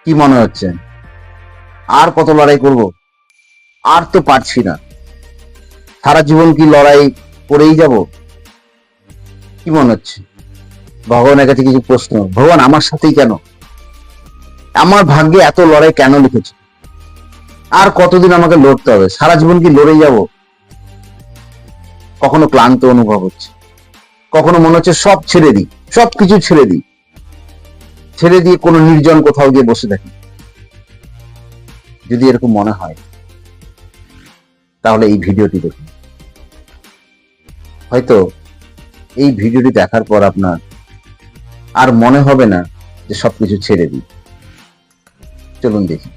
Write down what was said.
কি মনে হচ্ছে? আর কত লড়াই করব? আর তো পারছি না। সারা জীবন কি লড়াই করেই যাব? কি মনে হচ্ছে? ভগবানের কাছে কিছু প্রশ্ন, ভগবান আমার সাথেই কেন? আমার ভাগ্যে এত লড়াই কেন লিখেছে? আর কতদিন আমাকে লড়তে হবে? সারা জীবন কি লড়েই যাব? কখনো ক্লান্ত অনুভব হচ্ছে, কখনো মনে হচ্ছে সব ছেড়ে দিই, সবকিছু ছেড়ে দিই, ছেড়ে দিয়ে কোনো নির্জন কোথাও গিয়ে বসে থাকি। যদি এরকম মনে হয় তাহলে এই ভিডিওটি দেখুন। হয়তো এই ভিডিওটি দেখার পর আপনার আর মনে হবে না যে সবকিছু ছেড়ে দিই। চলুন দেখি।